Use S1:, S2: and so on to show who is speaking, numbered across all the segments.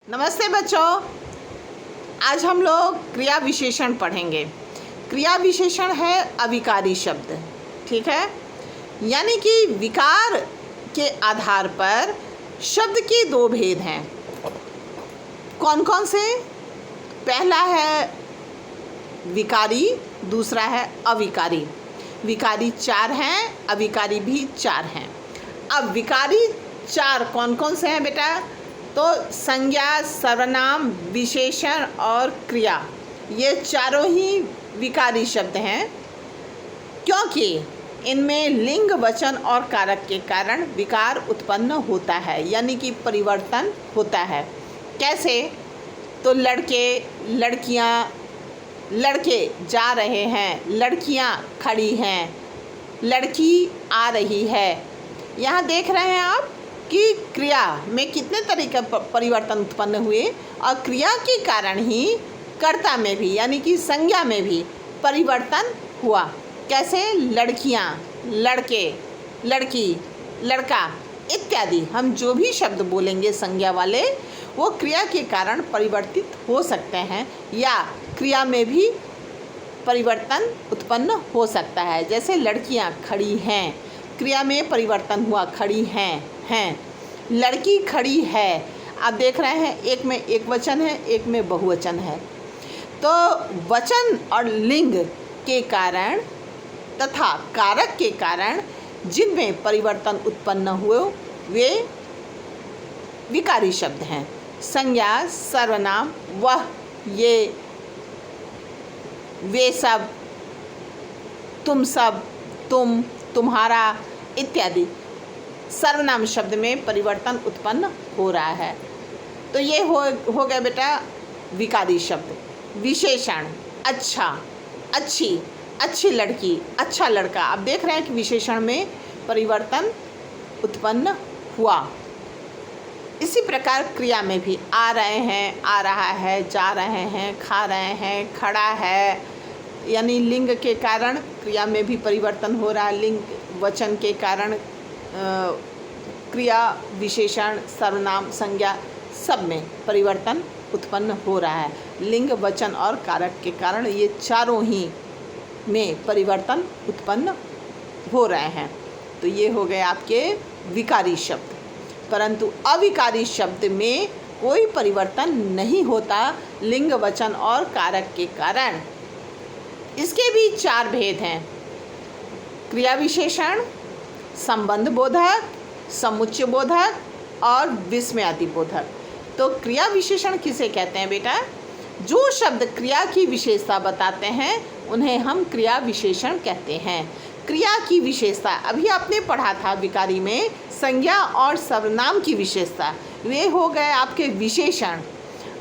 S1: नमस्ते बच्चों, आज हम लोग क्रिया विशेषण पढ़ेंगे। क्रिया विशेषण है अविकारी शब्द, ठीक है। यानी कि विकार के आधार पर शब्द के दो भेद हैं। कौन कौन से? पहला है विकारी, दूसरा है अविकारी। विकारी 4 हैं, अविकारी भी 4 हैं। अब विकारी 4 कौन कौन से हैं बेटा? तो संज्ञा, सर्वनाम, विशेषण और क्रिया, ये चारों ही विकारी शब्द हैं, क्योंकि इनमें लिंग, वचन और कारक के कारण विकार उत्पन्न होता है, यानी कि परिवर्तन होता है। कैसे? तो लड़के, लड़कियां, लड़के जा रहे हैं, लड़कियां खड़ी हैं, लड़की आ रही है। यहाँ देख रहे हैं आप कि क्रिया में कितने तरह के परिवर्तन उत्पन्न हुए और क्रिया के कारण ही कर्ता में भी, यानी कि संज्ञा में भी परिवर्तन हुआ। कैसे? लड़कियां, लड़के, लड़की, लड़का इत्यादि हम जो भी शब्द बोलेंगे संज्ञा वाले, वो क्रिया के कारण परिवर्तित हो सकते हैं या क्रिया में भी परिवर्तन उत्पन्न हो सकता है। जैसे लड़कियां खड़ी हैं, क्रिया में परिवर्तन हुआ, खड़ी हैं। लड़की खड़ी है। आप देख रहे हैं एक में एक वचन है, एक में बहुवचन है। तो वचन और लिंग के कारण तथा कारक के कारण जिनमें परिवर्तन उत्पन्न हुए वे विकारी शब्द हैं। संज्ञा, सर्वनाम, वह, ये, वे सब, तुम सब, तुम, तुम्हारा इत्यादि सर्वनाम शब्द में परिवर्तन उत्पन्न हो रहा है। तो ये हो गया बेटा विकारी शब्द। विशेषण, अच्छा, अच्छी, अच्छी लड़की, अच्छा लड़का। आप देख रहे हैं कि विशेषण में परिवर्तन उत्पन्न हुआ। इसी प्रकार क्रिया में भी आ रहे हैं, आ रहा है, जा रहे हैं, खा रहे हैं, खड़ा है, यानी लिंग के कारण क्रिया में भी परिवर्तन हो रहा है। लिंग, वचन के कारण क्रिया, विशेषण, सर्वनाम, संज्ञा सब में परिवर्तन उत्पन्न हो रहा है। लिंग, वचन और कारक के कारण ये चारों ही में परिवर्तन उत्पन्न हो रहे हैं। तो ये हो गए आपके विकारी शब्द। परंतु अविकारी शब्द में कोई परिवर्तन नहीं होता लिंग, वचन और कारक के कारण। इसके भी 4 भेद हैं: क्रिया विशेषण, संबंध बोधक, समुच्चय बोधक और विस्मयादि बोधक। तो क्रिया विशेषण किसे कहते हैं बेटा? जो शब्द क्रिया की विशेषता बताते हैं उन्हें हम क्रिया विशेषण कहते हैं। क्रिया की विशेषता अभी आपने पढ़ा था विकारी में, संज्ञा और सर्वनाम की विशेषता, वे हो गए आपके विशेषण।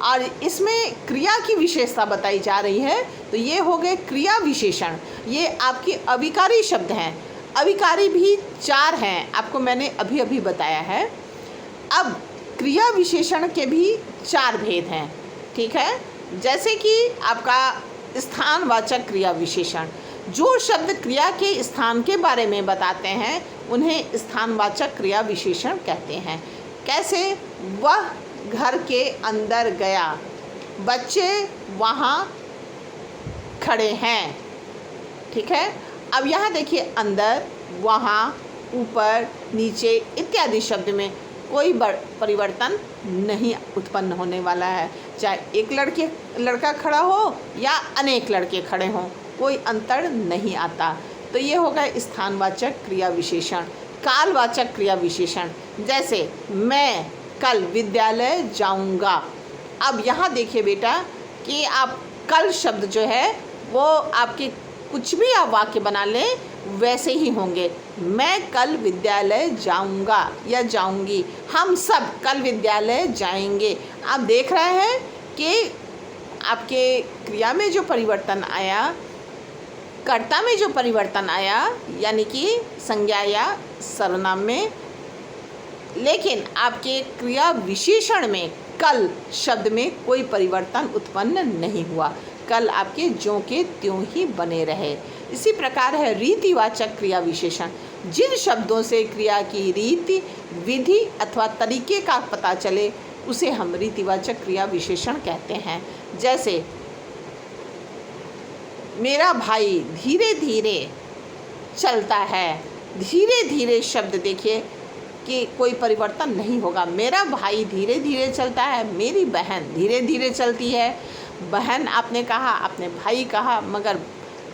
S1: और इसमें क्रिया की विशेषता बताई जा रही है, तो ये हो गए क्रिया विशेषण। ये आपके अविकारी शब्द हैं। अविकारी भी 4 हैं, आपको मैंने अभी अभी बताया है। अब क्रिया विशेषण के भी 4 भेद हैं, ठीक है। जैसे कि आपका स्थानवाचक क्रिया विशेषण, जो शब्द क्रिया के स्थान के बारे में बताते हैं उन्हें स्थानवाचक क्रिया विशेषण कहते हैं। कैसे? वह घर के अंदर गया, बच्चे वहाँ खड़े हैं, ठीक है। अब यहाँ देखिए, अंदर, वहाँ, ऊपर, नीचे इत्यादि शब्द में कोई परिवर्तन नहीं उत्पन्न होने वाला है। चाहे एक लड़का खड़ा हो या अनेक लड़के खड़े हों, कोई अंतर नहीं आता। तो ये हो गया स्थानवाचक क्रिया विशेषण। कालवाचक क्रिया विशेषण, जैसे मैं कल विद्यालय जाऊंगा। अब यहाँ देखिए बेटा कि आप कल शब्द जो है वो आपके कुछ भी आप वाक्य बना लें वैसे ही होंगे। मैं कल विद्यालय जाऊंगा या जाऊंगी, हम सब कल विद्यालय जाएंगे। आप देख रहे हैं कि आपके क्रिया में जो परिवर्तन आया, कर्ता में जो परिवर्तन आया, यानी कि संज्ञा या सर्वनाम में, लेकिन आपके क्रिया विशेषण में कल शब्द में कोई परिवर्तन उत्पन्न नहीं हुआ। कल आपके ज्यों के त्यों ही बने रहे। इसी प्रकार है रीतिवाचक क्रिया विशेषण, जिन शब्दों से क्रिया की रीति, विधि अथवा तरीके का पता चले उसे हम रीतिवाचक क्रिया विशेषण कहते हैं। जैसे मेरा भाई धीरे धीरे चलता है। धीरे धीरे शब्द देखिए कि कोई परिवर्तन नहीं होगा। मेरा भाई धीरे धीरे चलता है, मेरी बहन धीरे धीरे चलती है। बहन आपने कहा, आपने भाई कहा, मगर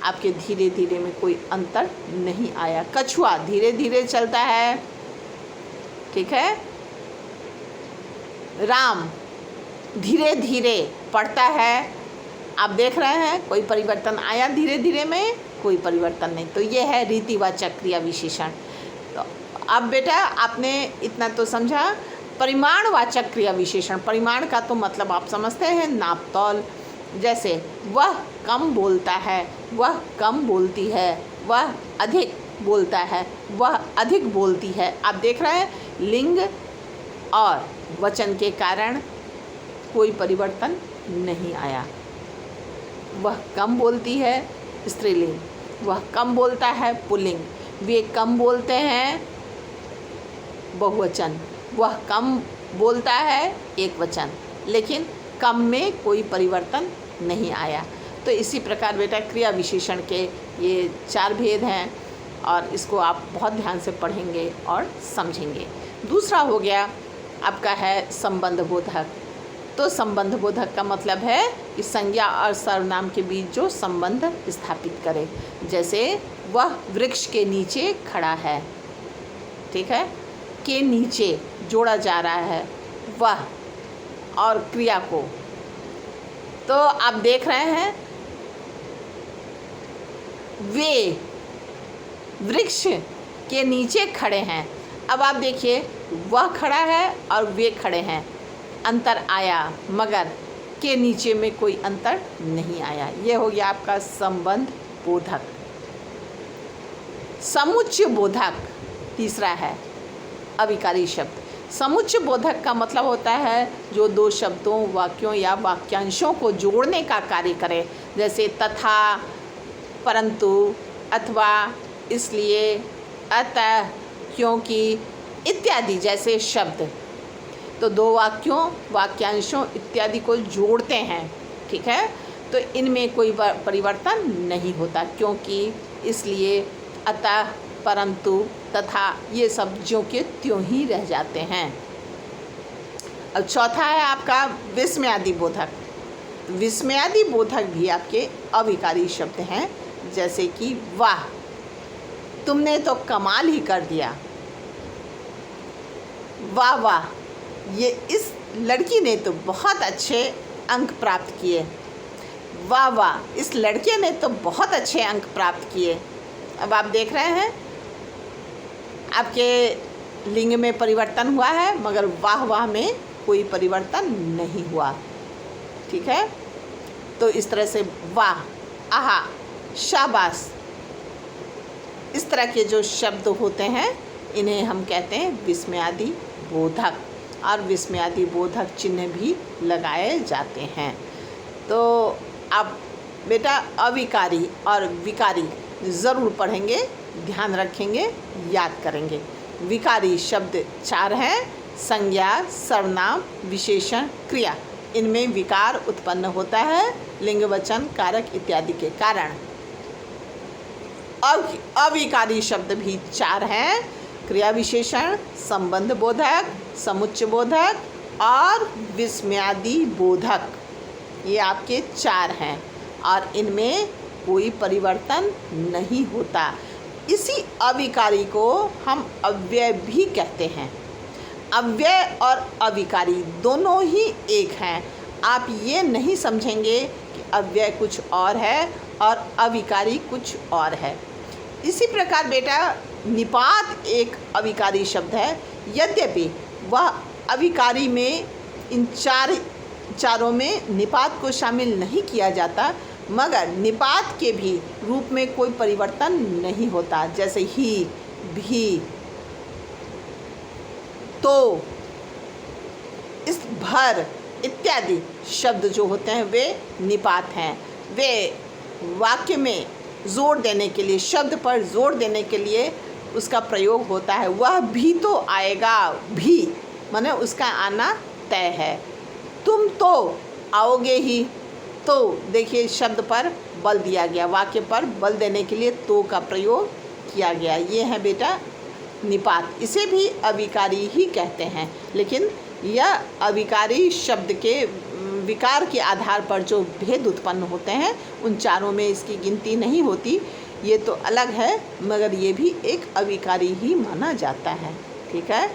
S1: आपके धीरे धीरे में कोई अंतर नहीं आया। कछुआ धीरे धीरे चलता है, ठीक है। राम धीरे धीरे पढ़ता है। आप देख रहे हैं कोई परिवर्तन आया धीरे धीरे में? कोई परिवर्तन नहीं। तो ये है रीतिवाचक क्रिया विशेषण। तो अब बेटा आपने इतना तो समझा। परिमाणवाचक क्रिया विशेषण, परिमाण का तो मतलब आप समझते हैं, नाप तौल। जैसे वह कम बोलता है, वह कम बोलती है, वह अधिक बोलता है, वह अधिक बोलती है। आप देख रहे हैं लिंग और वचन के कारण कोई परिवर्तन नहीं आया। वह कम बोलती है स्त्रीलिंग, वह कम बोलता है पुल्लिंग, वे कम बोलते हैं बहुवचन, वह कम बोलता है एकवचन, लेकिन कम में कोई परिवर्तन नहीं आया। तो इसी प्रकार बेटा क्रिया विशेषण के ये 4 भेद हैं और इसको आप बहुत ध्यान से पढ़ेंगे और समझेंगे। दूसरा हो गया आपका है संबंध बोधक। तो संबंध बोधक का मतलब है कि संज्ञा और सर्वनाम के बीच जो संबंध स्थापित करे। जैसे वह वृक्ष के नीचे खड़ा है, ठीक है, के नीचे जोड़ा जा रहा है वह और क्रिया को। तो आप देख रहे हैं वे वृक्ष के नीचे खड़े हैं। अब आप देखिए वह खड़ा है और वे खड़े हैं, अंतर आया, मगर के नीचे में कोई अंतर नहीं आया। ये हो गया आपका संबंध बोधक। समुच्चय बोधक तीसरा है अविकारी शब्द। समुच्चय बोधक का मतलब होता है जो 2 शब्दों, वाक्यों या वाक्यांशों को जोड़ने का कार्य करे। जैसे तथा, परंतु, अथवा, इसलिए, अतः, क्योंकि इत्यादि जैसे शब्द तो 2 वाक्यों, वाक्यांशों इत्यादि को जोड़ते हैं, ठीक है। तो इनमें कोई परिवर्तन नहीं होता, क्योंकि, इसलिए, अतः, परंतु, तथा ये सब ज्यों के त्यों ही रह जाते हैं। अब चौथा है आपका विस्मयादि बोधक। विस्मयादि बोधक भी आपके अविकारी शब्द हैं। जैसे कि वाह, तुमने तो कमाल ही कर दिया। वाह वाह, ये इस लड़की ने तो बहुत अच्छे अंक प्राप्त किए। वाह वाह, इस लड़के ने तो बहुत अच्छे अंक प्राप्त किए। अब आप देख रहे हैं आपके लिंग में परिवर्तन हुआ है, मगर वाह वाह में कोई परिवर्तन नहीं हुआ, ठीक है। तो इस तरह से वाह, आहा, शाबाश, इस तरह के जो शब्द होते हैं इन्हें हम कहते हैं विस्मयादि बोधक, और विस्मयादि बोधक चिन्ह भी लगाए जाते हैं। तो आप बेटा अविकारी और विकारी ज़रूर पढ़ेंगे, ध्यान रखेंगे, याद करेंगे। विकारी शब्द 4 हैं, संज्ञा, सर्वनाम, विशेषण, क्रिया। इनमें विकार उत्पन्न होता है लिंग, वचन, कारक इत्यादि के कारण। अविकारी शब्द भी 4 हैं, क्रिया विशेषण, संबंध बोधक, समुच्चय बोधक और विस्मयादि बोधक। ये आपके 4 हैं और इनमें कोई परिवर्तन नहीं होता। इसी अविकारी को हम अव्यय भी कहते हैं। अव्यय और अविकारी दोनों ही एक हैं। आप ये नहीं समझेंगे कि अव्यय कुछ और है और अविकारी कुछ और है। इसी प्रकार बेटा निपात एक अविकारी शब्द है। यद्यपि वह अविकारी में इन चारों में निपात को शामिल नहीं किया जाता, मगर निपात के भी रूप में कोई परिवर्तन नहीं होता। जैसे ही, भी, तो, इस, भर इत्यादि शब्द जो होते हैं वे निपात हैं। वे वाक्य में जोर देने के लिए, शब्द पर जोर देने के लिए उसका प्रयोग होता है। वह भी तो आएगा, भी माने उसका आना तय है। तुम तो आओगे ही। तो देखिए शब्द पर बल दिया गया, वाक्य पर बल देने के लिए तो का प्रयोग किया गया। ये है बेटा निपात। इसे भी अविकारी ही कहते हैं, लेकिन यह अविकारी शब्द के विकार के आधार पर जो भेद उत्पन्न होते हैं उन चारों में इसकी गिनती नहीं होती। ये तो अलग है, मगर ये भी एक अविकारी ही माना जाता है। ठीक है।